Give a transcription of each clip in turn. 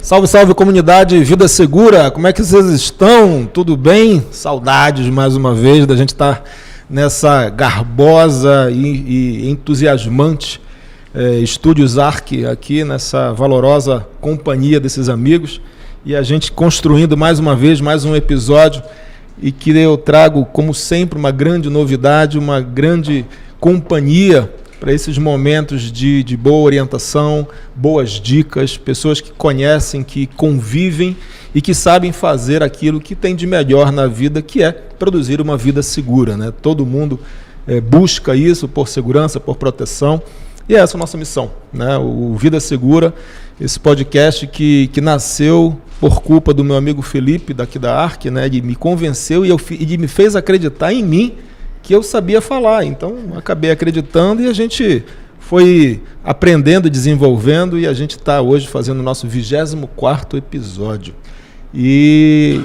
Salve, salve comunidade Vida Segura, como é que vocês estão? Tudo bem? Saudades mais uma vez da gente estar nessa garbosa e entusiasmante Estúdios Arc aqui, nessa valorosa companhia desses amigos, e a gente construindo mais uma vez mais um episódio, e que eu trago, como sempre, uma grande novidade, uma grande companhia para esses momentos de boa orientação, boas dicas, pessoas que conhecem, que convivem e que sabem fazer aquilo que tem de melhor na vida, que é produzir uma vida segura, né? Todo mundo busca isso por segurança, por proteção, e essa é a nossa missão, né? O Vida Segura, esse podcast que nasceu por culpa do meu amigo Felipe, daqui da Arc, né? Ele me convenceu e me fez acreditar em mim, que eu sabia falar, então acabei acreditando e a gente foi aprendendo, desenvolvendo, e a gente está hoje fazendo o nosso 24º episódio. E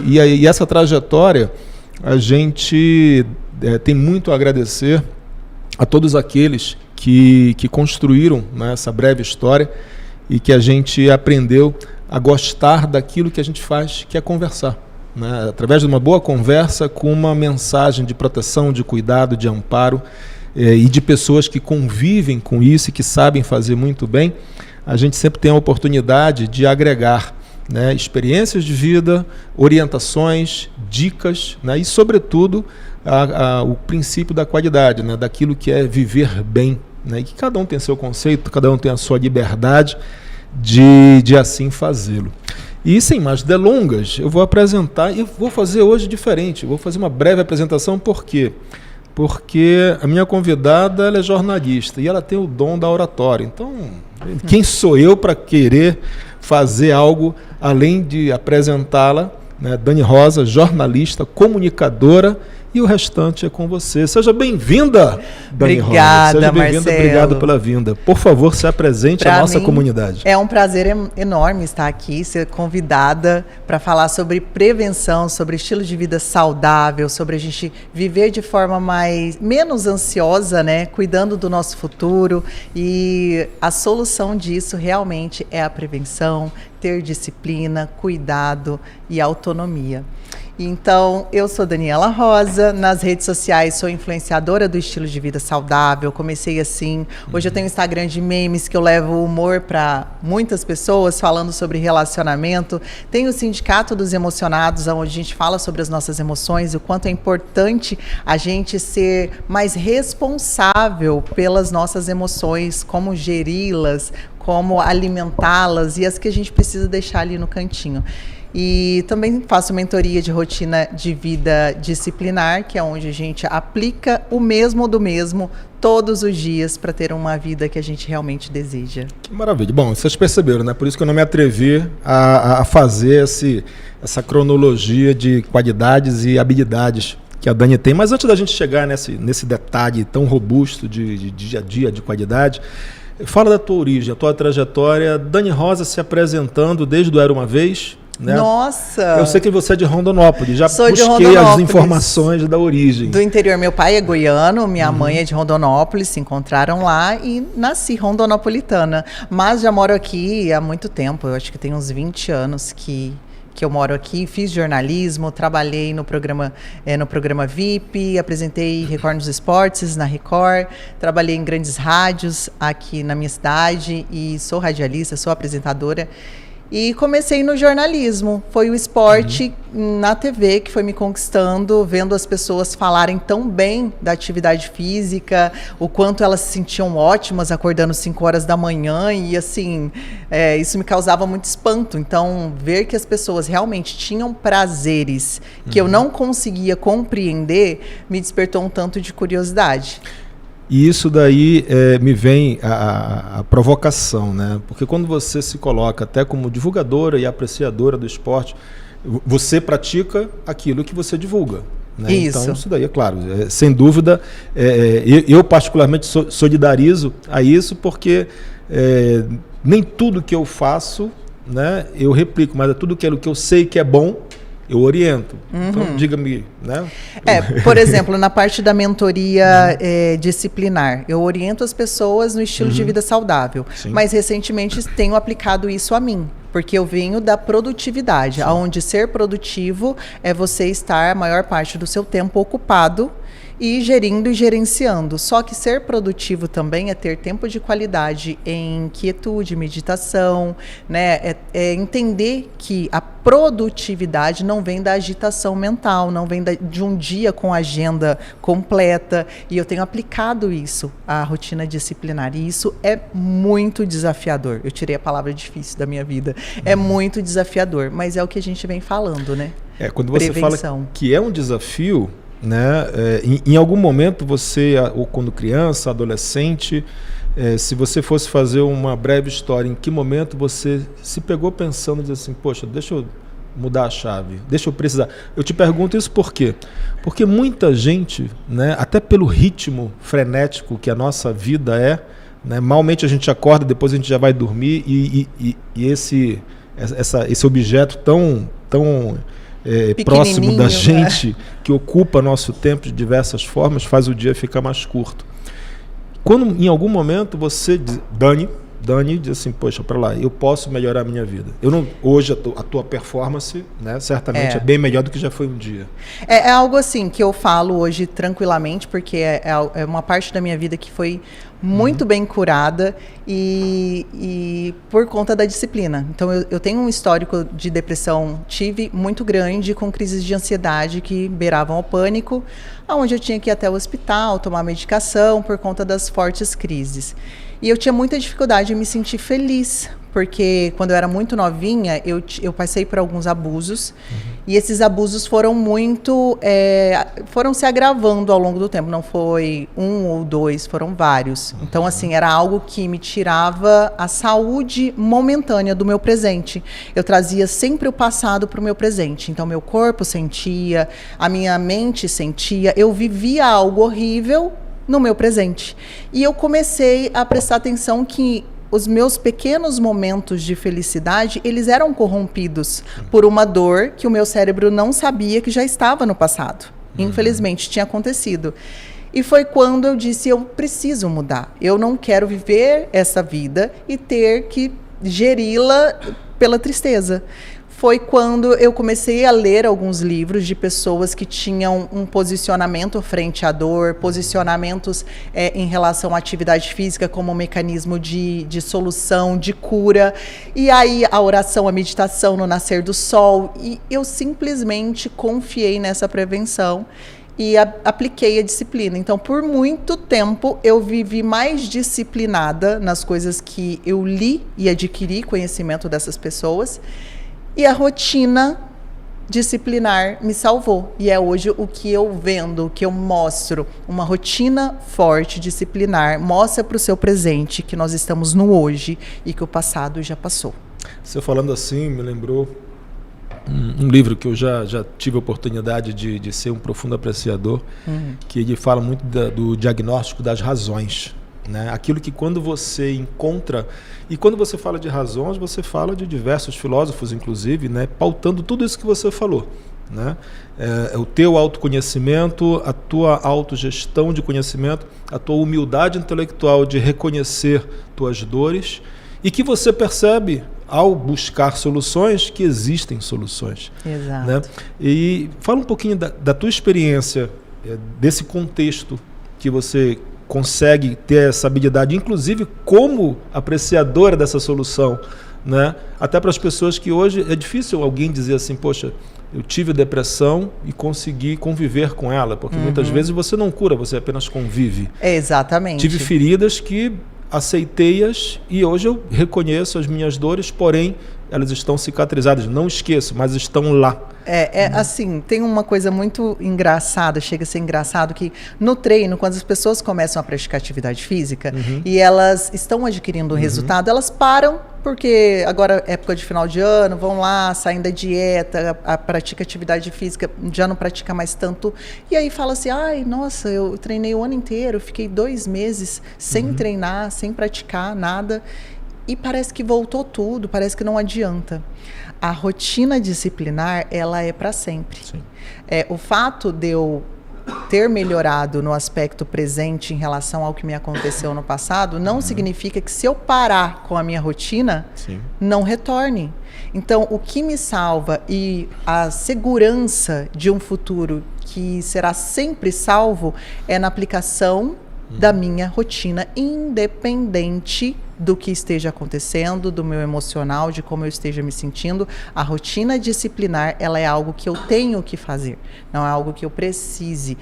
essa trajetória, a gente tem muito a agradecer a todos aqueles que construíram, né, essa breve história, e que a gente aprendeu a gostar daquilo que a gente faz, que é conversar, né? Através de uma boa conversa, com uma mensagem de proteção, de cuidado, de amparo, e de pessoas que convivem com isso e que sabem fazer muito bem, a gente sempre tem a oportunidade de agregar, né, experiências de vida, orientações, dicas, né, e, sobretudo, o princípio da qualidade, né, daquilo que é viver bem, né, e que cada um tem seu conceito, cada um tem a sua liberdade de assim fazê-lo. E sem mais delongas, eu vou apresentar, e vou fazer hoje diferente, vou fazer uma breve apresentação. Por quê? Porque a minha convidada, ela é jornalista e ela tem o dom da oratória. Então, quem sou eu para querer fazer algo além de apresentá-la, né? Dani Rosa, jornalista, comunicadora, e o restante é com você. Seja bem-vinda, Dani Rosa. Seja bem-vinda, Marcelo. Obrigado pela vinda. Por favor, se apresente à nossa comunidade. É um prazer enorme estar aqui, ser convidada para falar sobre prevenção, sobre estilo de vida saudável, sobre a gente viver de forma menos ansiosa, né? Cuidando do nosso futuro. E a solução disso realmente é a prevenção, ter disciplina, cuidado e autonomia. Então, eu sou Daniela Rosa, nas redes sociais sou influenciadora do estilo de vida saudável, comecei assim. Hoje eu tenho um Instagram de memes que eu levo humor para muitas pessoas, falando sobre relacionamento. Tenho o Sindicato dos Emocionados, onde a gente fala sobre as nossas emoções, o quanto é importante a gente ser mais responsável pelas nossas emoções, como geri-las, como alimentá-las e as que a gente precisa deixar ali no cantinho. E também faço mentoria de rotina de vida disciplinar, que é onde a gente aplica o mesmo do mesmo todos os dias para ter uma vida que a gente realmente deseja. Que maravilha. Bom, vocês perceberam, né? Por isso que eu não me atrevi a fazer essa cronologia de qualidades e habilidades que a Dani tem. Mas antes da gente chegar nesse detalhe tão robusto de dia a dia, de qualidade, fala da tua origem, a tua trajetória. Dani Rosa se apresentando desde o Era Uma Vez, né? Nossa! Eu sei que você é de Rondonópolis, já Sou de busquei Rondonópolis, as informações da origem. Do interior. Meu pai é goiano, minha mãe é de Rondonópolis, se encontraram lá e nasci rondonopolitana. Mas já moro aqui há muito tempo, eu acho que tem uns 20 anos que eu moro aqui, fiz jornalismo, trabalhei no programa VIP, apresentei Record nos Esportes, na Record, trabalhei em grandes rádios aqui na minha cidade e sou radialista, sou apresentadora. E comecei no jornalismo, foi o esporte na TV que foi me conquistando, vendo as pessoas falarem tão bem da atividade física, o quanto elas se sentiam ótimas acordando 5 horas da manhã e assim, isso me causava muito espanto. Então, ver que as pessoas realmente tinham prazeres que eu não conseguia compreender, me despertou um tanto de curiosidade. E isso daí me vem a provocação, né? Porque quando você se coloca até como divulgadora e apreciadora do esporte, você pratica aquilo que você divulga, né? Isso. Então isso daí é claro, sem dúvida, eu particularmente solidarizo a isso, porque nem tudo que eu faço, né, eu replico, mas é tudo aquilo que eu sei que é bom, eu oriento. Então, diga-me, né? Por exemplo, na parte da mentoria disciplinar, eu oriento as pessoas no estilo de vida saudável. Sim. Mas recentemente tenho aplicado isso a mim. Porque eu venho da produtividade, onde ser produtivo é você estar a maior parte do seu tempo ocupado e gerindo e gerenciando. Só que ser produtivo também é ter tempo de qualidade em quietude, meditação, né? É entender que a produtividade não vem da agitação mental, não vem de um dia com agenda completa. E eu tenho aplicado isso à rotina disciplinar. E isso é muito desafiador. Eu tirei a palavra difícil da minha vida. É muito desafiador, mas é o que a gente vem falando, né? Quando você fala que é um desafio, né? Em algum momento você, ou quando criança, adolescente, se você fosse fazer uma breve história, em que momento você se pegou pensando, diz assim, poxa, deixa eu mudar a chave, deixa eu precisar. Eu te pergunto isso por quê? Porque muita gente, né, até pelo ritmo frenético que a nossa vida é, né, malmente a gente acorda, depois a gente já vai dormir e esse objeto tão próximo da gente, que ocupa nosso tempo de diversas formas, faz o dia ficar mais curto. Quando em algum momento você diz, Dani diz assim, poxa, para lá, eu posso melhorar a minha vida. Hoje a tua performance, né, certamente é bem melhor do que já foi um dia. É algo assim que eu falo hoje tranquilamente, porque é uma parte da minha vida que foi muito bem curada e por conta da disciplina. Então eu tenho um histórico de depressão, tive muito grande, com crises de ansiedade que beiravam ao pânico, onde eu tinha que ir até o hospital, tomar medicação por conta das fortes crises. E eu tinha muita dificuldade em me sentir feliz, porque quando eu era muito novinha, eu passei por alguns abusos, e esses abusos foram foram se agravando ao longo do tempo, não foi um ou dois, foram vários. Então, assim, era algo que me tirava a saúde momentânea do meu presente. Eu trazia sempre o passado para o meu presente, então meu corpo sentia, a minha mente sentia, eu vivia algo horrível no meu presente. E eu comecei a prestar atenção que os meus pequenos momentos de felicidade, eles eram corrompidos por uma dor que o meu cérebro não sabia que já estava no passado. Infelizmente, tinha acontecido. E foi quando eu disse, eu preciso mudar. Eu não quero viver essa vida e ter que geri-la pela tristeza. Foi quando eu comecei a ler alguns livros de pessoas que tinham um posicionamento frente à dor, posicionamentos em relação à atividade física como um mecanismo de solução, de cura. E aí a oração, a meditação no nascer do sol. E eu simplesmente confiei nessa prevenção e apliquei a disciplina. Então, por muito tempo, eu vivi mais disciplinada nas coisas que eu li e adquiri conhecimento dessas pessoas. E a rotina disciplinar me salvou. E é hoje o que eu vendo, o que eu mostro. Uma rotina forte, disciplinar, mostra para o seu presente que nós estamos no hoje e que o passado já passou. Você falando assim, me lembrou um livro que eu já tive a oportunidade de ser um profundo apreciador, que ele fala muito do diagnóstico das razões. Né? Aquilo que quando você encontra, e quando você fala de razões, você fala de diversos filósofos, inclusive, né? Pautando tudo isso que você falou. Né? O teu autoconhecimento, a tua autogestão de conhecimento, a tua humildade intelectual de reconhecer tuas dores, e que você percebe, ao buscar soluções, que existem soluções. Exato. Né? E fala um pouquinho da tua experiência, desse contexto que você consegue ter essa habilidade, inclusive como apreciadora dessa solução, né? Até para as pessoas que hoje é difícil alguém dizer assim, poxa, eu tive depressão e consegui conviver com ela, porque muitas vezes você não cura, você apenas convive. Exatamente. Tive feridas que aceitei-as e hoje eu reconheço as minhas dores, porém elas estão cicatrizadas, não esqueço, mas estão lá. Assim, tem uma coisa muito engraçada, chega a ser engraçado, que no treino, quando as pessoas começam a praticar atividade física e elas estão adquirindo um resultado, elas param, porque agora é época de final de ano, vão lá, saem da dieta, pratica atividade física, já não pratica mais tanto, e aí fala assim, ai, nossa, eu treinei o ano inteiro, fiquei 2 meses sem treinar, sem praticar nada, e parece que voltou tudo, parece que não adianta. A rotina disciplinar, ela é para sempre. O fato de eu ter melhorado no aspecto presente em relação ao que me aconteceu no passado, não significa que se eu parar com a minha rotina, não retorne. Então, o que me salva e a segurança de um futuro que será sempre salvo é na aplicação da minha rotina, independente do que esteja acontecendo, do meu emocional, de como eu esteja me sentindo. A rotina disciplinar, ela é algo que eu tenho que fazer, não é algo que eu precise,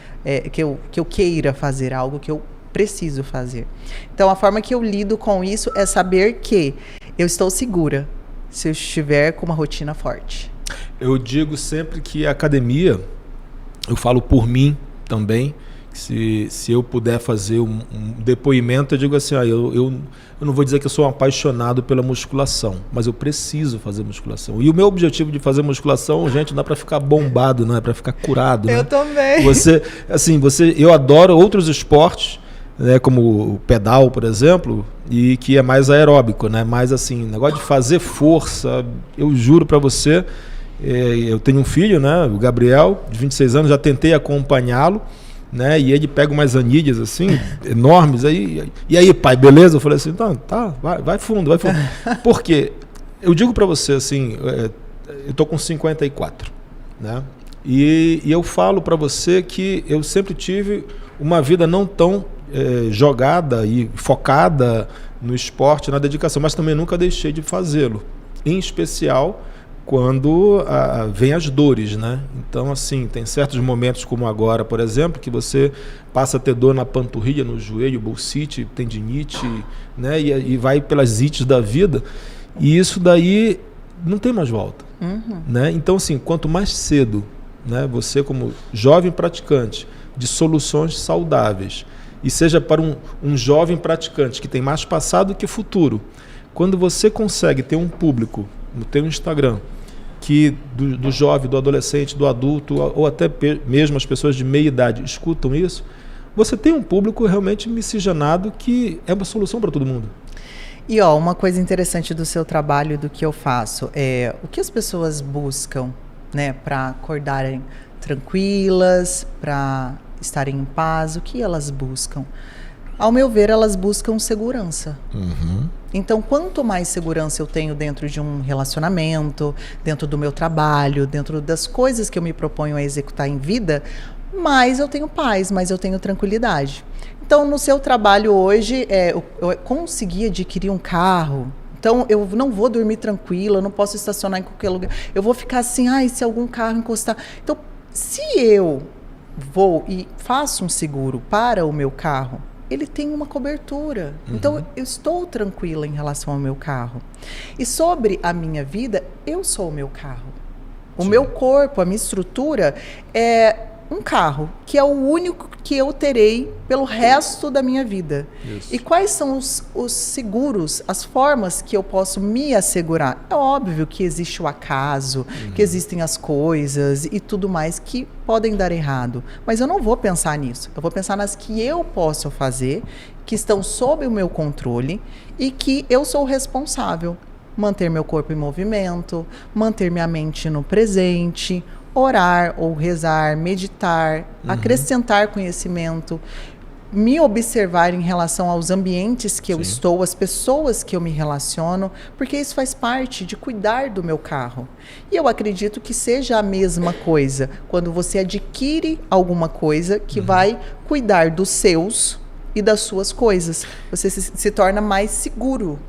que eu queira fazer, é algo que eu preciso fazer. Então, a forma que eu lido com isso é saber que eu estou segura se eu estiver com uma rotina forte. Eu digo sempre que a academia, eu falo por mim também, se eu puder fazer um depoimento, eu digo assim, eu não vou dizer que eu sou um apaixonado pela musculação, mas eu preciso fazer musculação. E o meu objetivo de fazer musculação, gente, não é para ficar bombado, não é para ficar curado. Eu também. Eu adoro outros esportes, né, como o pedal, por exemplo, e que é mais aeróbico, né? Mas assim, negócio de fazer força, eu juro para você, eu tenho um filho, né, o Gabriel, de 26 anos, já tentei acompanhá-lo, né? E ele pega umas anilhas assim, enormes, e aí, pai, beleza? Eu falei assim, tá, vai fundo. Por quê? Eu digo para você assim, eu tô com 54, né? E eu falo para você que eu sempre tive uma vida não tão jogada e focada no esporte, na dedicação, mas também nunca deixei de fazê-lo, em especial quando vem as dores, né? Então, assim, tem certos momentos como agora, por exemplo, que você passa a ter dor na panturrilha, no joelho, bursite, tendinite, né? E vai pelas ites da vida, e isso daí não tem mais volta, né? Então, assim, quanto mais cedo, né, você como jovem praticante de soluções saudáveis, e seja para um jovem praticante que tem mais passado que futuro, quando você consegue ter um público no teu Instagram, que do jovem, do adolescente, do adulto, ou até mesmo as pessoas de meia idade escutam isso, você tem um público realmente miscigenado que é uma solução para todo mundo. E uma coisa interessante do seu trabalho e do que eu faço é o que as pessoas buscam, né, para acordarem tranquilas, para estarem em paz, o que elas buscam? Ao meu ver, elas buscam segurança. Então, quanto mais segurança eu tenho dentro de um relacionamento, dentro do meu trabalho, dentro das coisas que eu me proponho a executar em vida, mais eu tenho paz, mais eu tenho tranquilidade. Então, no seu trabalho hoje, eu consegui adquirir um carro. Então, eu não vou dormir tranquila, eu não posso estacionar em qualquer lugar. Eu vou ficar assim, se algum carro encostar. Então, se eu vou e faço um seguro para o meu carro, ele tem uma cobertura. Então, eu estou tranquila em relação ao meu carro. E sobre a minha vida, eu sou o meu carro. O meu corpo, a minha estrutura é um carro, que é o único que eu terei pelo resto da minha vida. Isso. E quais são os seguros, as formas que eu posso me assegurar? É óbvio que existe o acaso, que existem as coisas e tudo mais que podem dar errado. Mas eu não vou pensar nisso. Eu vou pensar nas que eu posso fazer, que estão sob o meu controle e que eu sou responsável. Manter meu corpo em movimento, manter minha mente no presente, orar ou rezar, meditar, acrescentar conhecimento, me observar em relação aos ambientes que eu estou, as pessoas que eu me relaciono, porque isso faz parte de cuidar do meu carro. E eu acredito que seja a mesma coisa quando você adquire alguma coisa que vai cuidar dos seus e das suas coisas. Você se torna mais seguro.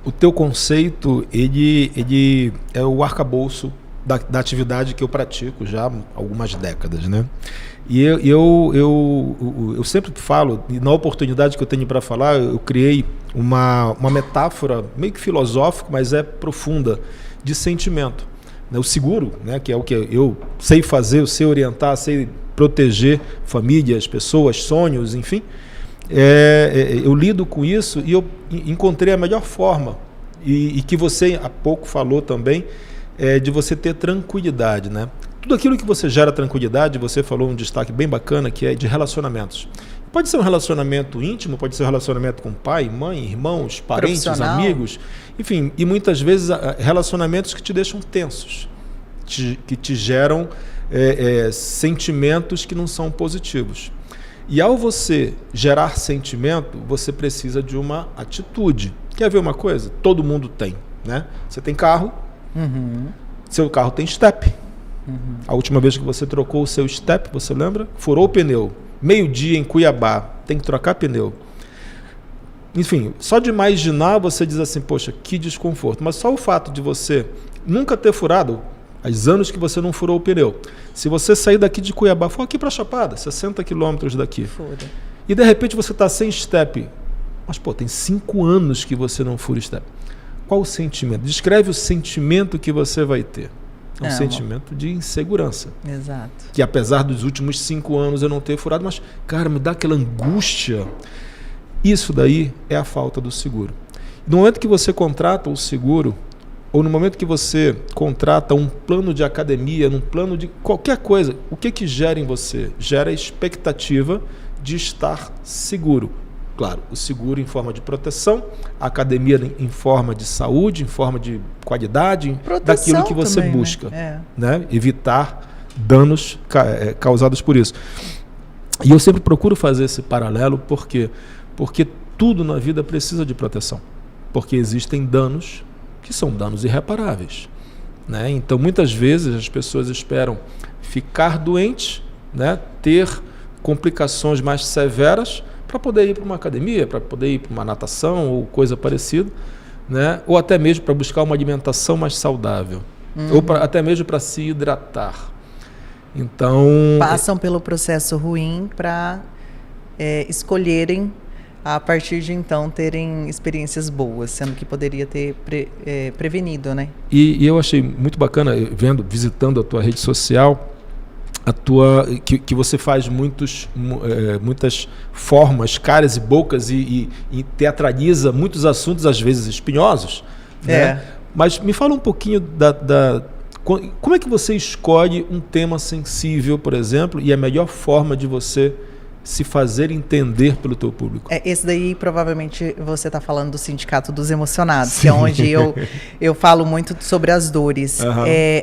O teu conceito, ele é o arcabouço da atividade que eu pratico já há algumas décadas, né? E eu sempre falo, e na oportunidade que eu tenho para falar, eu criei uma metáfora meio que filosófica, mas é profunda, de sentimento. O seguro, né, que é o que eu sei fazer, eu sei orientar, sei proteger famílias, pessoas, sonhos, enfim. Eu lido com isso e eu encontrei a melhor forma, e que você há pouco falou também, de você ter tranquilidade, né? Tudo aquilo que você gera tranquilidade, você falou um destaque bem bacana, que é de relacionamentos. Pode ser um relacionamento íntimo, pode ser um relacionamento com pai, mãe, irmãos, parentes, amigos, enfim, e muitas vezes relacionamentos que te deixam tensos, que te geram sentimentos que não são positivos. E ao você gerar sentimento, você precisa de uma atitude. Quer ver uma coisa? Todo mundo tem, né? Você tem carro, seu carro tem step. A última vez que você trocou o seu step, você lembra? Furou o pneu. Meio-dia em Cuiabá, tem que trocar pneu. Enfim, só de imaginar você diz assim, poxa, que desconforto. Mas só o fato de você nunca ter furado, os anos que você não furou o pneu. Se você sair daqui de Cuiabá, for aqui para Chapada, 60 quilômetros daqui. Fura. E de repente você está sem step. Mas pô, tem 5 anos que você não fura step. Qual o sentimento? Descreve o sentimento que você vai ter. É um sentimento de insegurança. Exato. Que apesar dos últimos 5 anos eu não ter furado, mas, cara, me dá aquela angústia. Isso daí é a falta do seguro. No momento que você contrata o seguro, ou no momento que você contrata um plano de academia, num plano de qualquer coisa, o que gera em você? Gera a expectativa de estar seguro. Claro, o seguro em forma de proteção, a academia em forma de saúde, em forma de qualidade, proteção daquilo que você também, busca. Né? Evitar danos causados por isso. E eu sempre procuro fazer esse paralelo, por quê? Porque tudo na vida precisa de proteção. Porque existem danos que são danos irreparáveis. Né? Então, muitas vezes, as pessoas esperam ficar doentes, né? Ter complicações mais severas, para poder ir para uma academia, para poder ir para uma natação ou coisa parecida, né? Ou até mesmo para buscar uma alimentação mais saudável, ou até mesmo para se hidratar. Então passam pelo processo ruim para escolherem a partir de então terem experiências boas, sendo que poderia ter prevenido, né? E eu achei muito bacana visitando a tua rede social. Que você faz muitas formas, caras e bocas e teatraliza muitos assuntos, às vezes espinhosos. Né? Mas me fala um pouquinho como é que você escolhe um tema sensível, por exemplo, e a melhor forma de você se fazer entender pelo teu público? Esse daí, provavelmente, você está falando do Sindicato dos Emocionados, sim, que é onde eu falo muito sobre as dores.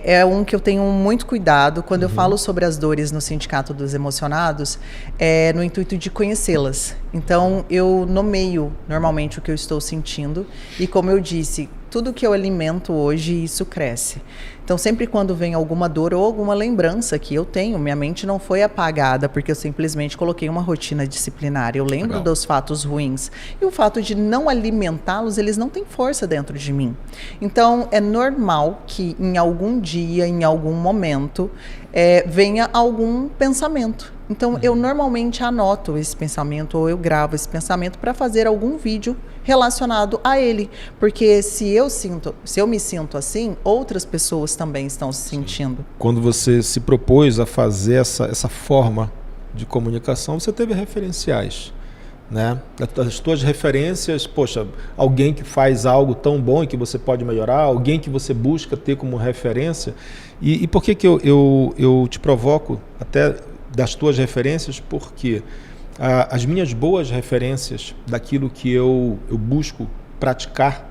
É um que eu tenho muito cuidado. Quando eu falo sobre as dores no Sindicato dos Emocionados, é no intuito de conhecê-las. Então, eu nomeio normalmente o que eu estou sentindo. E como eu disse, tudo que eu alimento hoje, isso cresce. Então, sempre quando vem alguma dor ou alguma lembrança que eu tenho, minha mente não foi apagada porque eu simplesmente coloquei uma rotina disciplinar. Eu lembro dos fatos ruins. E o fato de não alimentá-los, eles não têm força dentro de mim. Então, é normal que em algum dia, em algum momento, venha algum pensamento. Então, eu normalmente anoto esse pensamento ou eu gravo esse pensamento para fazer algum vídeo relacionado a ele. Porque se eu me sinto assim, outras pessoas também estão se sentindo. Quando você se propôs a fazer essa forma de comunicação, você teve referenciais. Né? As tuas referências, poxa, alguém que faz algo tão bom e que você pode melhorar, alguém que você busca ter como referência. E por que eu te provoco até das tuas referências? Porque as minhas boas referências daquilo que eu busco praticar,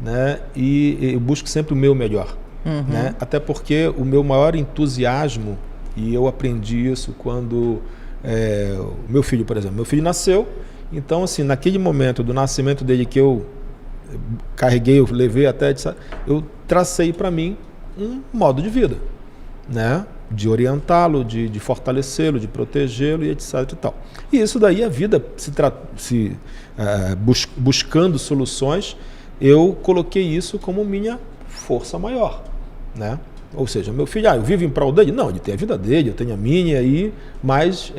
né? E eu busco sempre o meu melhor. Né? Até porque o meu maior entusiasmo, e eu aprendi isso quando o meu filho, por exemplo, meu filho nasceu. Então, assim, naquele momento do nascimento dele que eu carreguei, eu levei até, eu tracei para mim um modo de vida, né? De orientá-lo, de fortalecê-lo, de protegê-lo e etc. E tal. E isso daí, a vida buscando soluções, eu coloquei isso como minha força maior, né? Ou seja, meu filho, eu vivo em prol dele? Não, ele tem a vida dele, eu tenho a minha aí, mas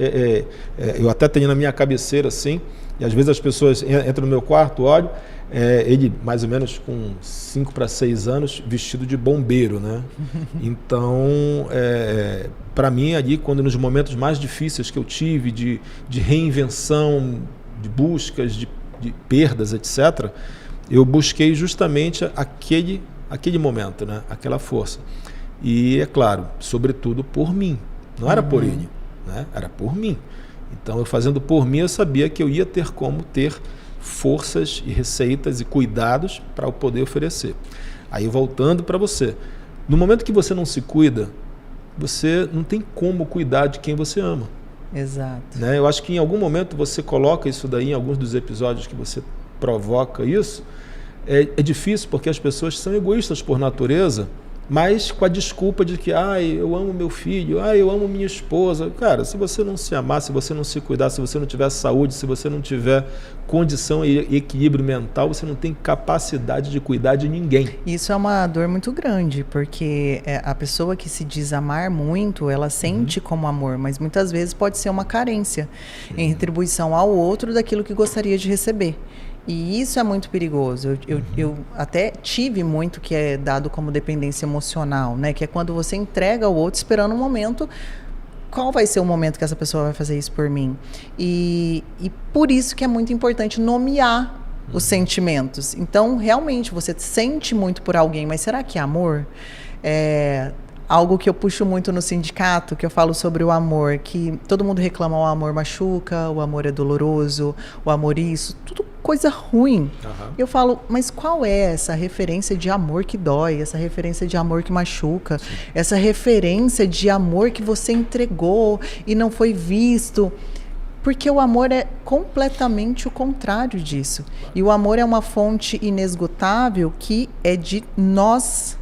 eu até tenho na minha cabeceira assim, e às vezes as pessoas entram no meu quarto, olham, ele mais ou menos com 5 para 6 anos, vestido de bombeiro, né? Então, para mim ali, quando nos momentos mais difíceis que eu tive, de reinvenção, de buscas, de perdas, etc., eu busquei justamente aquele momento, né? Aquela força. E, é claro, sobretudo por mim. Não era por ele, né? Era por mim. Então, eu fazendo por mim, eu sabia que eu ia ter como ter forças e receitas e cuidados para eu poder oferecer. Aí, voltando para você. No momento que você não se cuida, você não tem como cuidar de quem você ama. Exato. Né? Eu acho que em algum momento você coloca isso daí, em alguns dos episódios que você provoca isso. É difícil porque as pessoas são egoístas por natureza, mas com a desculpa de que eu amo meu filho, eu amo minha esposa. Cara, se você não se amar, se você não se cuidar, se você não tiver saúde, se você não tiver condição e equilíbrio mental, você não tem capacidade de cuidar de ninguém. Isso é uma dor muito grande, porque a pessoa que se diz amar muito, ela sente como amor, mas muitas vezes pode ser uma carência em retribuição ao outro daquilo que gostaria de receber. E isso é muito perigoso. Eu até tive muito que é dado como dependência emocional, né? Que é quando você entrega ao outro esperando um momento. Qual vai ser o momento que essa pessoa vai fazer isso por mim? E por isso que é muito importante nomear os sentimentos. Então, realmente, você sente muito por alguém, mas será que é amor? Algo que eu puxo muito no sindicato, que eu falo sobre o amor, que todo mundo reclama, o amor machuca, o amor é doloroso, o amor isso, tudo coisa ruim. Eu falo, mas qual é essa referência de amor que dói, essa referência de amor que machuca, essa referência de amor que você entregou e não foi visto? Porque o amor é completamente o contrário disso. E o amor é uma fonte inesgotável que é de nós,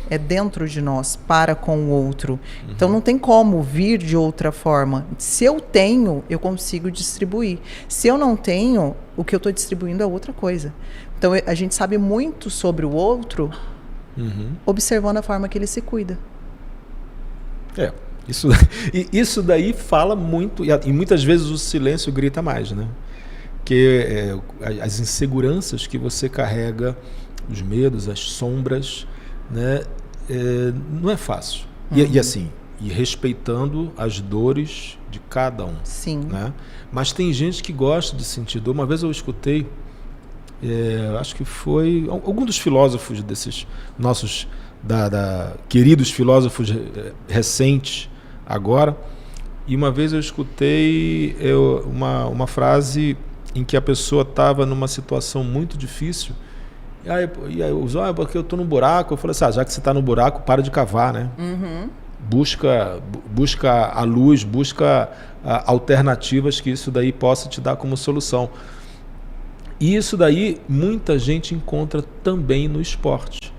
é dentro de nós, para com o outro. Então não tem como vir de outra forma. Se eu tenho, eu consigo distribuir. Se eu não tenho, o que eu estou distribuindo é outra coisa. Então a gente sabe muito sobre o outro, observando a forma que ele se cuida. Isso daí fala muito, e muitas vezes o silêncio grita mais, né? Que as inseguranças que você carrega, os medos, as sombras, né? Não é fácil. E assim, respeitando as dores de cada um. Sim. Né? Mas tem gente que gosta de sentir dor. Uma vez eu escutei, acho que foi algum dos filósofos desses nossos queridos filósofos recentes agora, e uma vez eu escutei uma frase em que a pessoa estava numa situação muito difícil. E aí usou, porque eu estou no buraco. Eu falei assim, já que você está no buraco, para de cavar, né? Busca a luz, busca alternativas que isso daí possa te dar como solução. E isso daí muita gente encontra também no esporte.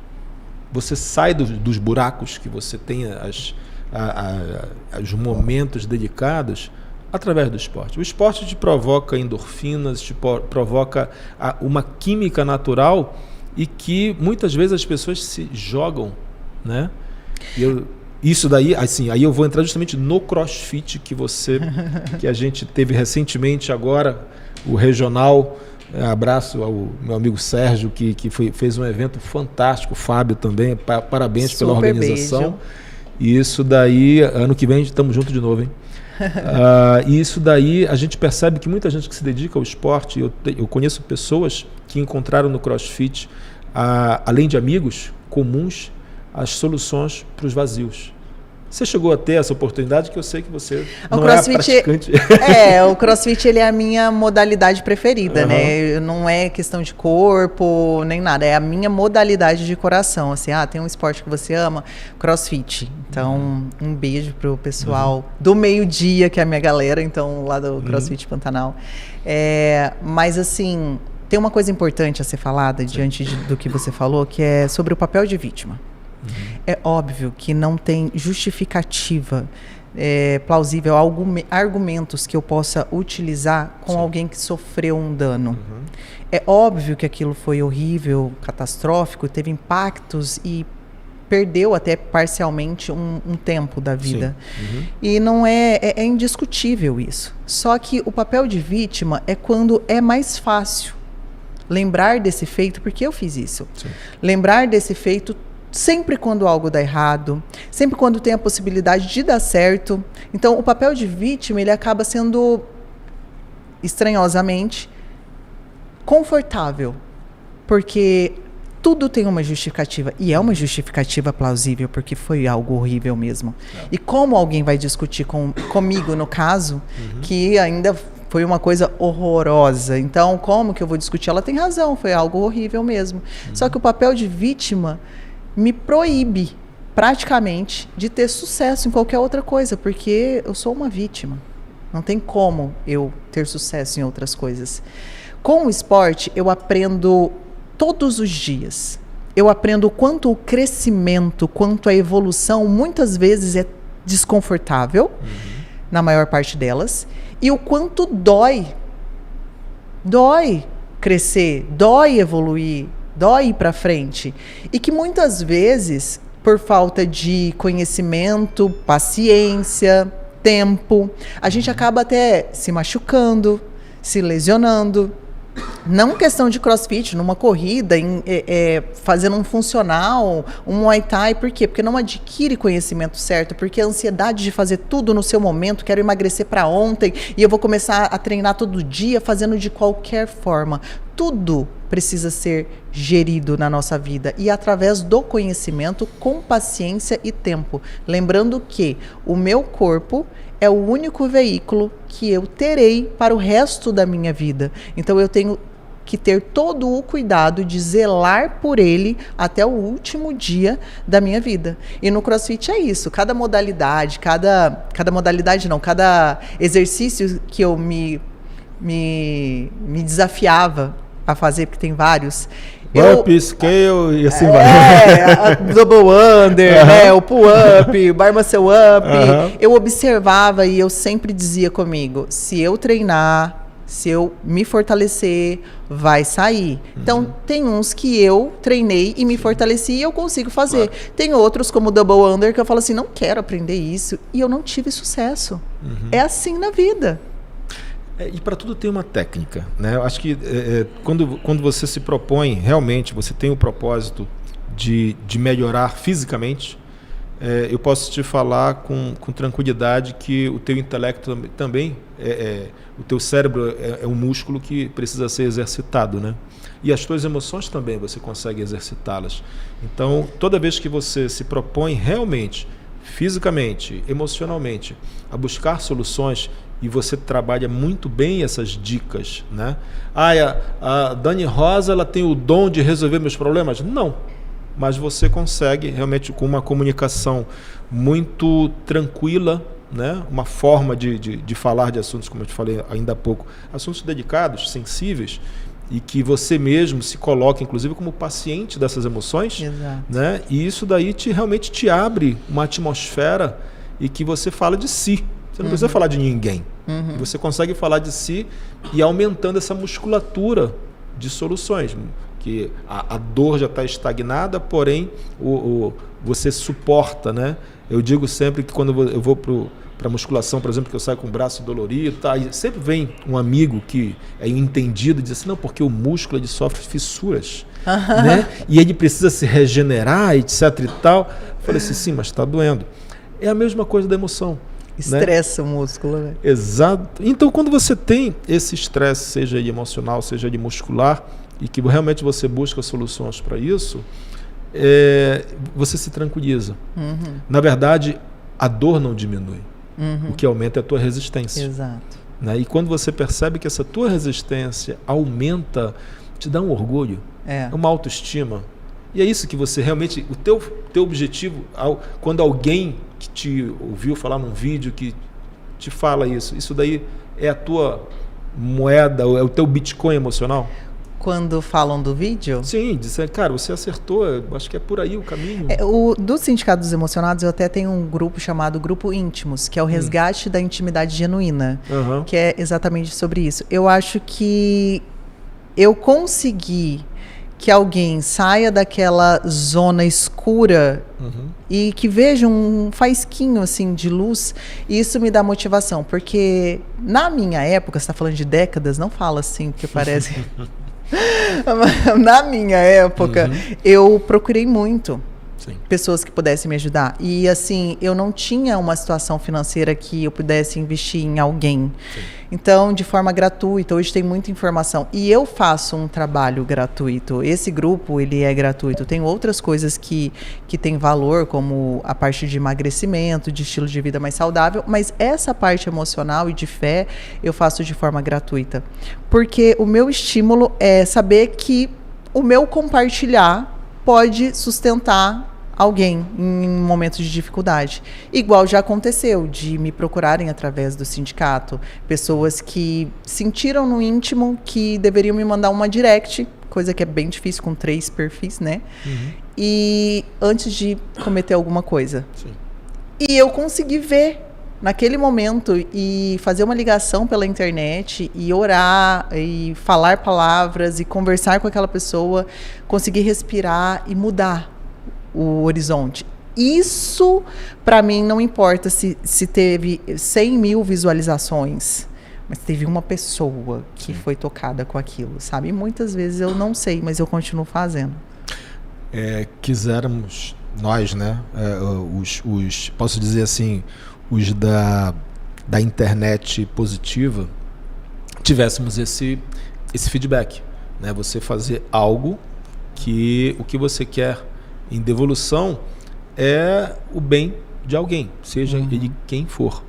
Você sai dos buracos que você tem, os momentos dedicados, através do esporte. O esporte te provoca endorfinas, te provoca uma química natural e que muitas vezes as pessoas se jogam, né? Isso daí, assim, aí eu vou entrar justamente no CrossFit que a gente teve recentemente agora, o regional. Abraço ao meu amigo Sérgio, que fez um evento fantástico, o Fábio também, parabéns pela organização. Beijo. E isso daí, ano que vem estamos juntos de novo, hein? E isso daí a gente percebe que muita gente que se dedica ao esporte, eu conheço pessoas que encontraram no CrossFit, além de amigos comuns, as soluções para os vazios. Você chegou a ter essa oportunidade, que eu sei que você não é praticante. O CrossFit ele é a minha modalidade preferida, né? Não é questão de corpo, nem nada. É a minha modalidade de coração. Assim, tem um esporte que você ama? CrossFit. Então, um beijo pro pessoal do meio-dia, que é a minha galera, então, lá do CrossFit Pantanal. Mas, assim, tem uma coisa importante a ser falada diante do que você falou, que é sobre o papel de vítima. É óbvio que não tem justificativa plausível, argumentos que eu possa utilizar com alguém que sofreu um dano. É óbvio que aquilo foi horrível, catastrófico, teve impactos e perdeu até parcialmente um tempo da vida. E não é indiscutível isso. Só que o papel de vítima é quando é mais fácil lembrar desse feito, porque eu fiz isso. Lembrar desse feito sempre quando algo dá errado, sempre quando tem a possibilidade de dar certo. Então, o papel de vítima, ele acaba sendo, estranhosamente, confortável, porque tudo tem uma justificativa, e é uma justificativa plausível, porque foi algo horrível mesmo. E como alguém vai discutir comigo, no caso, que ainda foi uma coisa horrorosa? Então, como que eu vou discutir? Ela tem razão, foi algo horrível mesmo. Só que o papel de vítima me proíbe praticamente de ter sucesso em qualquer outra coisa, porque eu sou uma vítima. Não tem como eu ter sucesso em outras coisas. Com o esporte, eu aprendo todos os dias. Eu aprendo o quanto o crescimento, quanto a evolução, muitas vezes é desconfortável, na maior parte delas, e o quanto dói. Dói crescer, dói evoluir, dói ir para frente. E que muitas vezes, por falta de conhecimento, paciência, tempo, a gente acaba até se machucando, se lesionando. Não questão de crossfit, numa corrida, fazendo um funcional, um Muay Thai. Por quê? Porque não adquire conhecimento certo, porque a ansiedade de fazer tudo no seu momento, quero emagrecer para ontem e eu vou começar a treinar todo dia, fazendo de qualquer forma. Tudo precisa ser gerido na nossa vida e através do conhecimento, com paciência e tempo. Lembrando que o meu corpo é o único veículo que eu terei para o resto da minha vida. Então eu tenho que ter todo o cuidado de zelar por ele até o último dia da minha vida. E no CrossFit é isso, cada modalidade, cada exercício que eu me desafiava a fazer, porque tem vários. Burpee, scale e assim vai. Double under, né, o pull-up, bar muscle up. Eu observava e eu sempre dizia comigo, se eu treinar, se eu me fortalecer, vai sair. Então, tem uns que eu treinei e me fortaleci e eu consigo fazer. Claro. Tem outros, como o double under, que eu falo assim, não quero aprender isso. E eu não tive sucesso. É assim na vida. E para tudo tem uma técnica, né? Eu acho que quando você se propõe, realmente, você tem o propósito de melhorar fisicamente, eu posso te falar com tranquilidade que o teu intelecto também, o teu cérebro é um músculo que precisa ser exercitado, né? E as tuas emoções também, você consegue exercitá-las. Então, toda vez que você se propõe realmente, fisicamente, emocionalmente, a buscar soluções, e você trabalha muito bem essas dicas, né? A Dani Rosa, ela tem o dom de resolver meus problemas? Não. Mas você consegue, realmente, com uma comunicação muito tranquila, né? Uma forma de falar de assuntos, como eu te falei ainda há pouco, assuntos dedicados, sensíveis, e que você mesmo se coloca, inclusive, como paciente dessas emoções. Exato. Né? E isso daí realmente te abre uma atmosfera e que você fala de si. Você não precisa falar de ninguém. Você consegue falar de si e aumentando essa musculatura de soluções. Que a dor já está estagnada, porém você suporta, né? Eu digo sempre que quando eu vou para a musculação, por exemplo, que eu saio com o braço dolorido, tá? E sempre vem um amigo que é entendido e diz assim, não, porque o músculo ele sofre fissuras, né? E ele precisa se regenerar, etc e tal. Eu falei assim, sim, mas está doendo. É a mesma coisa da emoção. Estressa, né? O músculo, né? Exato. Então, quando você tem esse estresse, seja ele emocional, seja ele muscular, e que realmente você busca soluções para isso, você se tranquiliza. Na verdade, a dor não diminui. O que aumenta é a tua resistência. Exato. Né? E quando você percebe que essa tua resistência aumenta, te dá um orgulho, uma autoestima. E é isso que você realmente, o teu objetivo, quando alguém que te ouviu falar num vídeo que te fala isso daí é a tua moeda, é o teu Bitcoin emocional? Quando falam do vídeo? Sim, disser, cara, você acertou, acho que é por aí o caminho. Do Sindicato dos Emocionados, eu até tenho um grupo chamado Grupo Íntimos, que é o resgate da intimidade genuína, que é exatamente sobre isso. Eu acho que eu consegui que alguém saia daquela zona escura e que veja um faisquinho assim de luz, e isso me dá motivação, porque na minha época, você está falando de décadas, não fala assim, porque parece... Na minha época, eu procurei muito pessoas que pudessem me ajudar. E assim, eu não tinha uma situação financeira que eu pudesse investir em alguém. Então, de forma gratuita, hoje tem muita informação. E eu faço um trabalho gratuito. Esse grupo, ele é gratuito. Tem outras coisas que tem valor, como a parte de emagrecimento, de estilo de vida mais saudável. Mas essa parte emocional e de fé, eu faço de forma gratuita. Porque o meu estímulo é saber que o meu compartilhar pode sustentar alguém em momentos de dificuldade. Igual já aconteceu de me procurarem através do sindicato, pessoas que sentiram no íntimo que deveriam me mandar uma direct, coisa que é bem difícil com 3 perfis, né? E antes de cometer alguma coisa. Sim. E eu consegui ver naquele momento e fazer uma ligação pela internet e orar e falar palavras e conversar com aquela pessoa, conseguir respirar e mudar o horizonte. Isso, para mim, não importa se teve 100 mil visualizações, mas teve uma pessoa que foi tocada com aquilo, sabe? E muitas vezes eu não sei, mas eu continuo fazendo. Quiséramos nós, né? Posso dizer assim, os da internet positiva, tivéssemos esse feedback, né? Você fazer algo que o que você quer em devolução é o bem de alguém, seja ele quem for,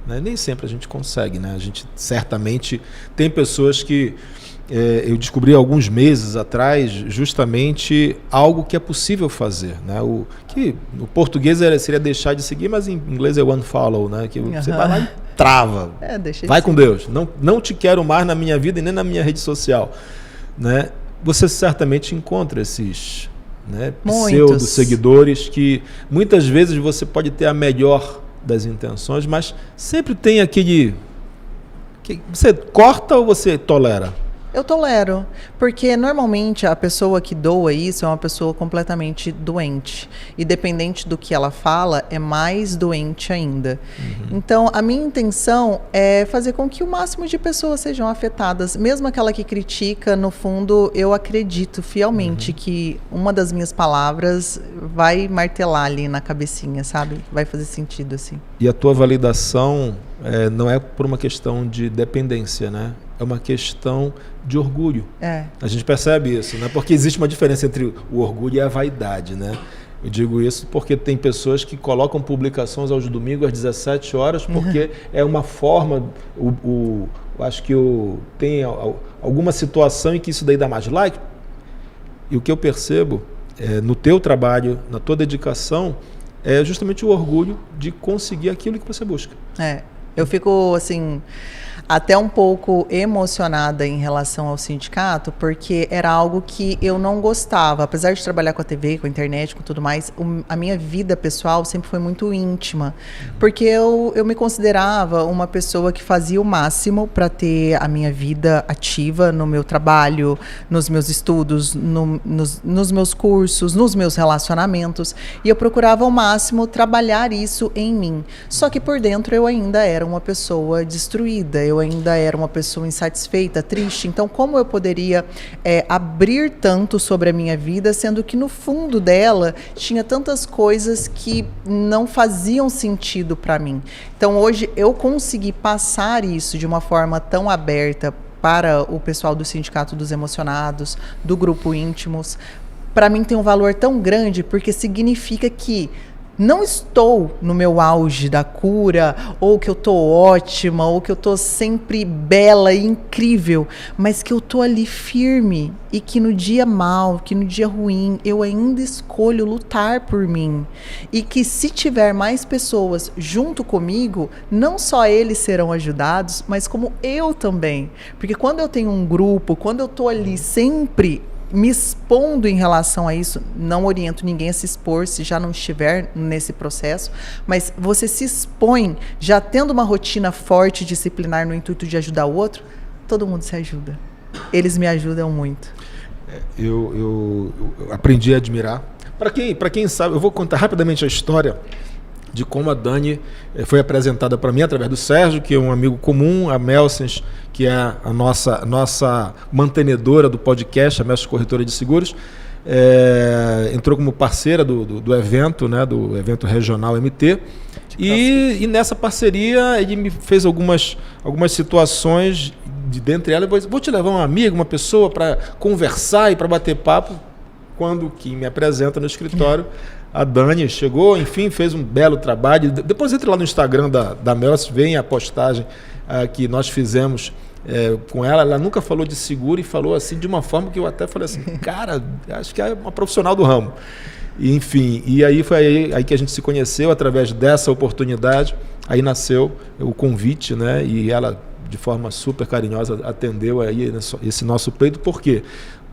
né? Nem sempre a gente consegue, né? A gente certamente tem pessoas que eu descobri há alguns meses atrás justamente algo que é possível fazer, né? O português seria deixar de seguir, mas em inglês é unfollow, né? Que você vai lá e trava, vai com Deus, não te quero mais na minha vida e nem na minha rede social, né? Você certamente encontra esses, né, pseudo-seguidores que muitas vezes você pode ter a melhor das intenções, mas sempre tem aquele... Você corta ou você tolera? Eu tolero, porque normalmente a pessoa que doa isso é uma pessoa completamente doente. E dependente do que ela fala, é mais doente ainda. Então, a minha intenção é fazer com que o máximo de pessoas sejam afetadas. Mesmo aquela que critica, no fundo, eu acredito fielmente que uma das minhas palavras vai martelar ali na cabecinha, sabe? Vai fazer sentido, assim. E a tua validação não é por uma questão de dependência, né? É uma questão de orgulho. A gente percebe isso, né? Porque existe uma diferença entre o orgulho e a vaidade, né? Eu digo isso porque tem pessoas que colocam publicações aos domingos às 17 horas porque é uma forma, acho que tem alguma situação em que isso daí dá mais like. E o que eu percebo no teu trabalho, na tua dedicação, é justamente o orgulho de conseguir aquilo que você busca. Eu fico, assim, até um pouco emocionada em relação ao sindicato, porque era algo que eu não gostava. Apesar de trabalhar com a TV, com a internet, com tudo mais, a minha vida pessoal sempre foi muito íntima. Porque eu me considerava uma pessoa que fazia o máximo para ter a minha vida ativa no meu trabalho, nos meus estudos, nos meus cursos, nos meus relacionamentos. E eu procurava ao máximo trabalhar isso em mim. Só que por dentro eu ainda era uma pessoa destruída, eu ainda era uma pessoa insatisfeita, triste. Então, como eu poderia abrir tanto sobre a minha vida, sendo que no fundo dela tinha tantas coisas que não faziam sentido para mim? Então, hoje eu consegui passar isso de uma forma tão aberta para o pessoal do Sindicato dos Emocionados, do Grupo Íntimos. Para mim tem um valor tão grande, porque significa que não estou no meu auge da cura, ou que eu estou ótima, ou que eu estou sempre bela e incrível, mas que eu estou ali firme e que no dia mal, que no dia ruim, eu ainda escolho lutar por mim. E que se tiver mais pessoas junto comigo, não só eles serão ajudados, mas como eu também. Porque quando eu tenho um grupo, quando eu estou ali sempre me expondo em relação a isso, não oriento ninguém a se expor se já não estiver nesse processo, mas você se expõe já tendo uma rotina forte, disciplinar no intuito de ajudar o outro, todo mundo se ajuda. Eles me ajudam muito. Eu aprendi a admirar. Para quem sabe, eu vou contar rapidamente a história de como a Dani foi apresentada para mim através do Sérgio, que é um amigo comum, a Melsens, que é a nossa mantenedora do podcast, a Melsens Corretora de Seguros, entrou como parceira do evento, né, do evento regional MT, e nessa parceria ele me fez algumas situações, dentre elas, vou te levar um amigo, uma pessoa para conversar e para bater papo. Quando que me apresenta no escritório, a Dani chegou, enfim, fez um belo trabalho. Depois entre lá no Instagram da Melsens, vem a postagem que nós fizemos com ela. Ela nunca falou de seguro e falou assim de uma forma que eu até falei assim, cara, acho que é uma profissional do ramo. Enfim, e aí foi aí que a gente se conheceu, através dessa oportunidade. Aí nasceu o convite, né? E ela, de forma super carinhosa, atendeu aí esse nosso pleito. Por quê?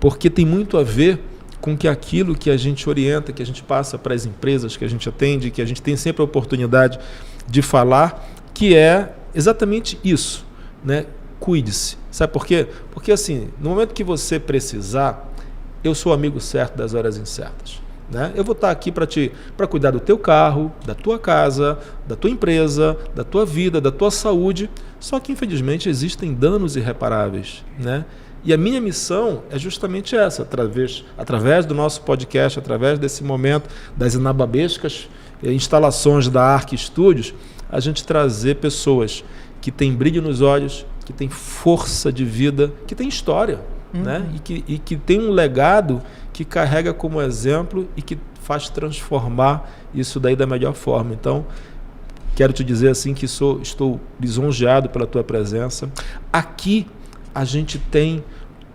Porque tem muito a ver com que aquilo que a gente orienta, que a gente passa para as empresas, que a gente atende, que a gente tem sempre a oportunidade de falar, que é exatamente isso, né? Cuide-se. Sabe por quê? Porque assim, no momento que você precisar, eu sou o amigo certo das horas incertas. Né? Eu vou estar aqui para cuidar do teu carro, da tua casa, da tua empresa, da tua vida, da tua saúde. Só que, infelizmente, existem danos irreparáveis. Né? E a minha missão é justamente essa, através do nosso podcast, através desse momento, das inababescas instalações da Arc Studios, a gente trazer pessoas que têm brilho nos olhos, que têm força de vida, que têm história, né? E que tem um legado que carrega como exemplo e que faz transformar isso daí da melhor forma. Então, quero te dizer assim que estou lisonjeado pela tua presença. Aqui a gente tem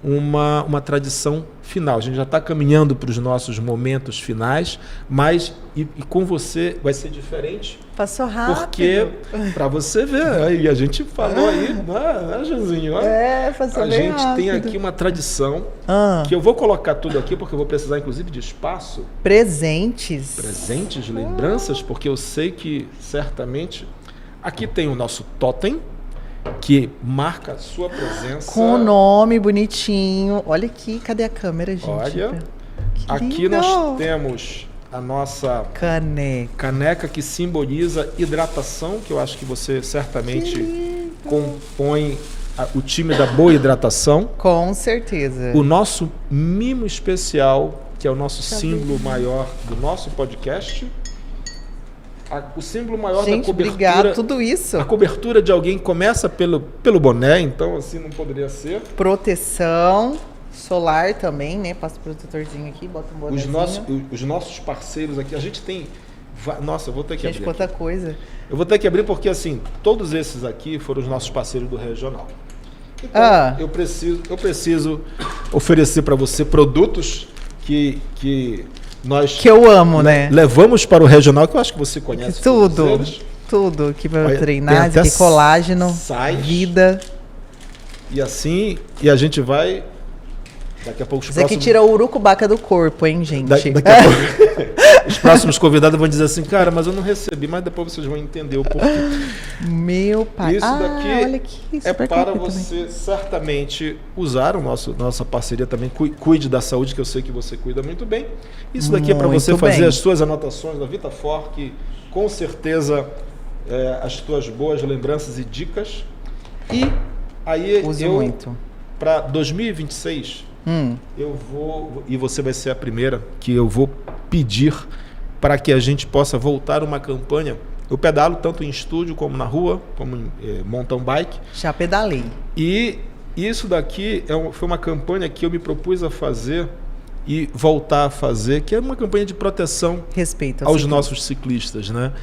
uma tradição final. A gente já está caminhando para os nossos momentos finais, mas e com você vai ser diferente. Passou rápido. Porque, para você ver, aí a gente falou aí, né, Josinho? Passou bem rápido. A gente tem aqui uma tradição que eu vou colocar tudo aqui, porque eu vou precisar, inclusive, de espaço. Presentes, lembranças, porque eu sei que, certamente, aqui tem o nosso totem, que marca a sua presença. Com o nome bonitinho. Olha aqui, cadê a câmera, gente? Olha, aqui lindo. nós temos a nossa caneca que simboliza hidratação, que eu acho que você certamente compõe o time da boa hidratação. Com certeza. O nosso mimo especial, que é o nosso símbolo maior do nosso podcast. O símbolo maior da cobertura. Obrigado, tudo isso. A cobertura de alguém começa pelo boné, então assim não poderia ser. Proteção solar também, né? Passa o protetorzinho aqui, bota um bonézinho. Os nossos parceiros aqui, a gente tem... Nossa, eu vou ter que abrir. Quanta coisa. Eu vou ter que abrir porque, assim, todos esses aqui foram os nossos parceiros do regional. Então, eu preciso oferecer para você produtos que eu amo, né? Levamos para o regional, que eu acho que você conhece. Tudo que vai treinar, que colágeno, vida. E assim, e a gente vai daqui a pouco Isso aqui tira o urucubaca do corpo, hein, gente? Daqui a pouco os próximos convidados vão dizer assim, cara, mas eu não recebi, mas depois vocês vão entender o porquê. Meu pai. Isso daqui olha aqui, é para você certamente usar nossa parceria também. Cuide da saúde, que eu sei que você cuida muito bem. Isso daqui é para você fazer as suas anotações da Vitafor, que com certeza as tuas boas lembranças e dicas. E aí para 2026 eu vou, e você vai ser a primeira que eu vou pedir para que a gente possa voltar uma campanha. Eu pedalo tanto em estúdio como na rua, como em mountain bike. Já pedalei. E isso daqui foi uma campanha que eu me propus a fazer e voltar a fazer, que é uma campanha de proteção aos nossos ciclistas, né?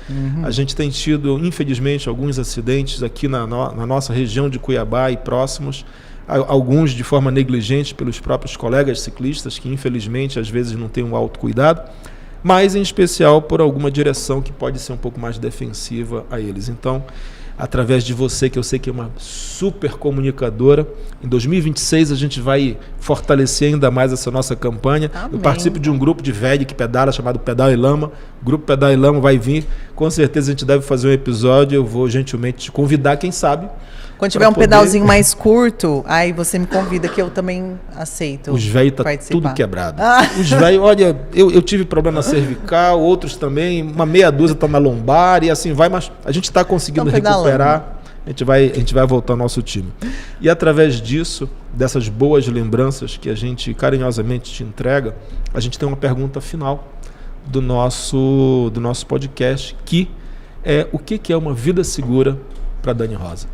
A gente tem tido, infelizmente, alguns acidentes aqui na nossa região de Cuiabá e próximos, alguns de forma negligente pelos próprios colegas ciclistas, que infelizmente às vezes não têm um autocuidado, mas em especial por alguma direção que pode ser um pouco mais defensiva a eles. Então, através de você, que eu sei que é uma super comunicadora, em 2026 a gente vai fortalecer ainda mais essa nossa campanha. Amém. Eu participo de um grupo de velho que pedala, chamado Pedal e Lama. O grupo Pedal e Lama vai vir, com certeza a gente deve fazer um episódio, eu vou gentilmente te convidar, quem sabe. Quando tiver um pedalzinho mais curto, aí você me convida, que eu também aceito. Os velhos tá tudo quebrado. Os velhos, olha, eu tive problema cervical, outros também, uma meia dúzia tá na lombar e assim vai, mas a gente está conseguindo recuperar. A gente vai voltar ao nosso time. E através disso, dessas boas lembranças que a gente carinhosamente te entrega, a gente tem uma pergunta final do nosso podcast, que é: o que é uma vida segura para Dani Rosa?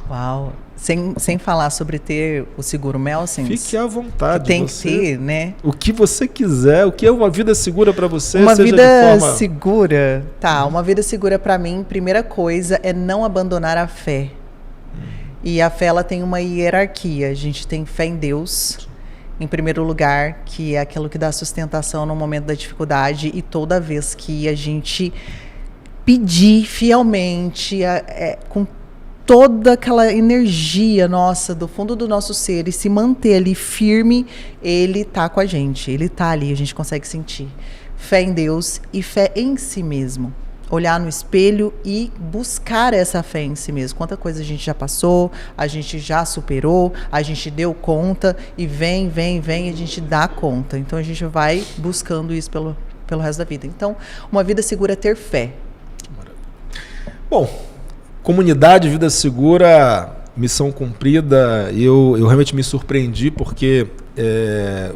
Uau! Sem falar sobre ter o seguro Melsens. Fique à vontade. Que tem que ter, né? O que você quiser. O que é uma vida segura para você? Uma vida segura. Uma vida segura para mim, primeira coisa, é não abandonar a fé. E a fé, ela tem uma hierarquia. A gente tem fé em Deus. em primeiro lugar, que é aquilo que dá sustentação no momento da dificuldade, e toda vez que a gente pedir fielmente, com toda aquela energia nossa, do fundo do nosso ser, e se manter ali firme, ele tá com a gente, ele tá ali, a gente consegue sentir. Fé em Deus e fé em si mesmo. Olhar no espelho e buscar essa fé em si mesmo. Quanta coisa a gente já passou, a gente já superou, a gente deu conta, e vem, a gente dá conta. Então a gente vai buscando isso pelo resto da vida. Então, uma vida segura é ter fé. Bom, comunidade Vida Segura, missão cumprida. Eu realmente me surpreendi, porque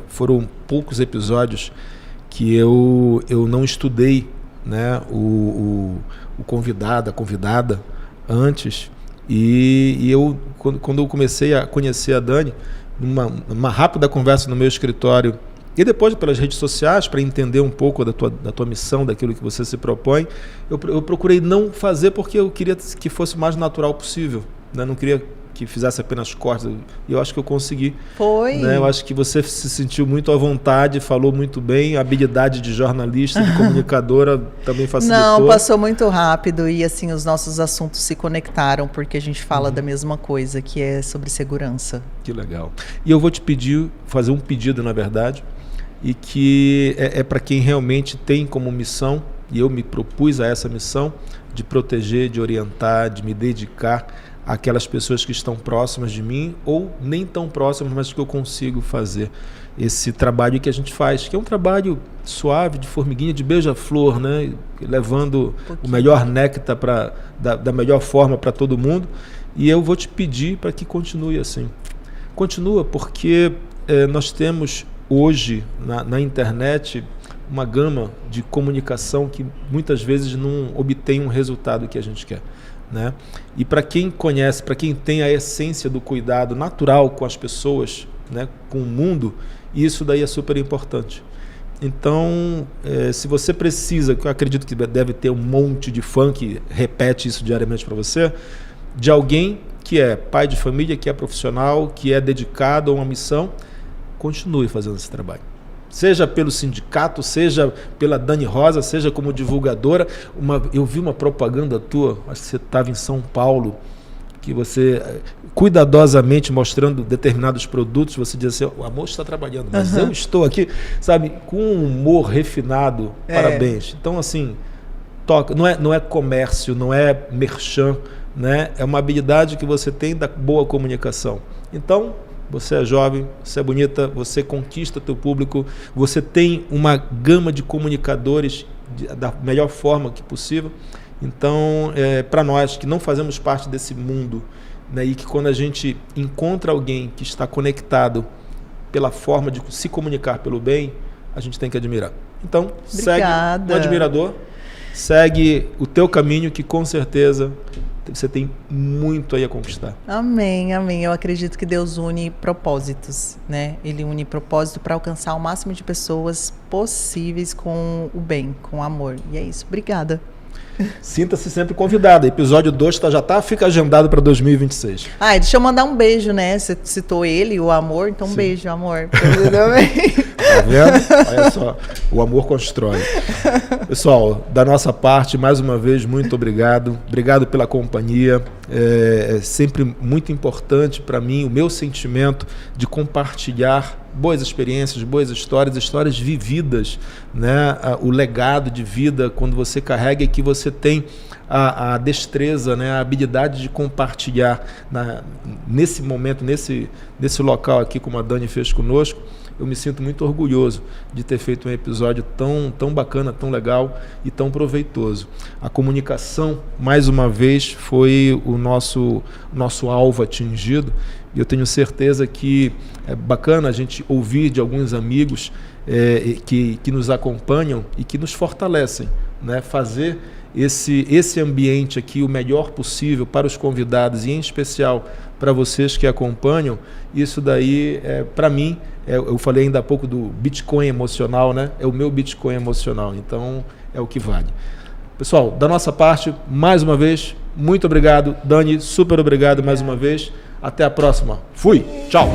foram poucos episódios que eu não estudei, né, o convidado, a convidada antes, e eu, quando eu comecei a conhecer a Dani, numa rápida conversa no meu escritório, e depois pelas redes sociais, para entender um pouco da tua missão, daquilo que você se propõe, eu procurei não fazer, porque eu queria que fosse o mais natural possível, né? Não queria que fizesse apenas cortes, e eu acho que eu consegui. Foi. Né? Eu acho que você se sentiu muito à vontade, falou muito bem, a habilidade de jornalista, de comunicadora também facilitou. Não, passou muito rápido, e assim, os nossos assuntos se conectaram, porque a gente fala da mesma coisa, que é sobre segurança. Que legal. E eu vou te pedir, fazer um pedido, na verdade, e que é para quem realmente tem como missão, e eu me propus a essa missão, de proteger, de orientar, de me dedicar aquelas pessoas que estão próximas de mim, ou nem tão próximas, mas que eu consigo fazer esse trabalho que a gente faz, que é um trabalho suave, de formiguinha, de beija-flor, né? Levando o melhor néctar da melhor forma para todo mundo. E eu vou te pedir para que continue assim. Continua, porque nós temos hoje na internet uma gama de comunicação que muitas vezes não obtém um resultado que a gente quer, né? E para quem conhece, para quem tem a essência do cuidado natural com as pessoas, né, com o mundo, isso daí é super importante. Então, se você precisa, que eu acredito que deve ter um monte de fã que repete isso diariamente para você, de alguém que é pai de família, que é profissional, que é dedicado a uma missão, continue fazendo esse trabalho. Seja pelo sindicato, seja pela Dani Rosa, seja como divulgadora. Eu vi uma propaganda tua, acho que você estava em São Paulo, que você, cuidadosamente mostrando determinados produtos, você diz assim: o amor está trabalhando, mas eu estou aqui, sabe, com um humor refinado. Parabéns. Então, assim, toca. Não é comércio, não é merchan, né? É uma habilidade que você tem da boa comunicação. Então, você é jovem, você é bonita, você conquista teu público, você tem uma gama de comunicadores da melhor forma que possível. Então, para nós que não fazemos parte desse mundo, né, e que quando a gente encontra alguém que está conectado pela forma de se comunicar pelo bem, a gente tem que admirar. Então, obrigada. Segue um admirador, segue o teu caminho, que com certeza você tem muito aí a conquistar. Amém, amém. Eu acredito que Deus une propósitos, né? Ele une propósito para alcançar o máximo de pessoas possíveis com o bem, com o amor. E é isso. Obrigada. Sinta-se sempre convidada. Episódio 2 fica agendado para 2026. Deixa eu mandar um beijo, né? Você citou ele, o amor, então um beijo, amor. Tá vendo? Olha só, o amor constrói. Pessoal, da nossa parte, mais uma vez, muito obrigado. Obrigado pela companhia. É sempre muito importante para mim o meu sentimento de compartilhar boas experiências, boas histórias vividas, né? O legado de vida, quando você carrega, e que você tem a destreza, né? A habilidade de compartilhar nesse momento, nesse local aqui, como a Dani fez conosco. Eu me sinto muito orgulhoso de ter feito um episódio tão bacana, tão legal e tão proveitoso. A comunicação, mais uma vez, foi o nosso alvo atingido, e eu tenho certeza que é bacana a gente ouvir de alguns amigos que nos acompanham e que nos fortalecem, né? Fazer esse ambiente aqui o melhor possível para os convidados, e em especial para vocês que acompanham. Isso daí, para mim, eu falei ainda há pouco do Bitcoin emocional, né? É o meu Bitcoin emocional, então é o que vale. Pessoal, da nossa parte, mais uma vez, muito obrigado. Dani, super obrigado mais uma vez. Até a próxima. Fui. Tchau.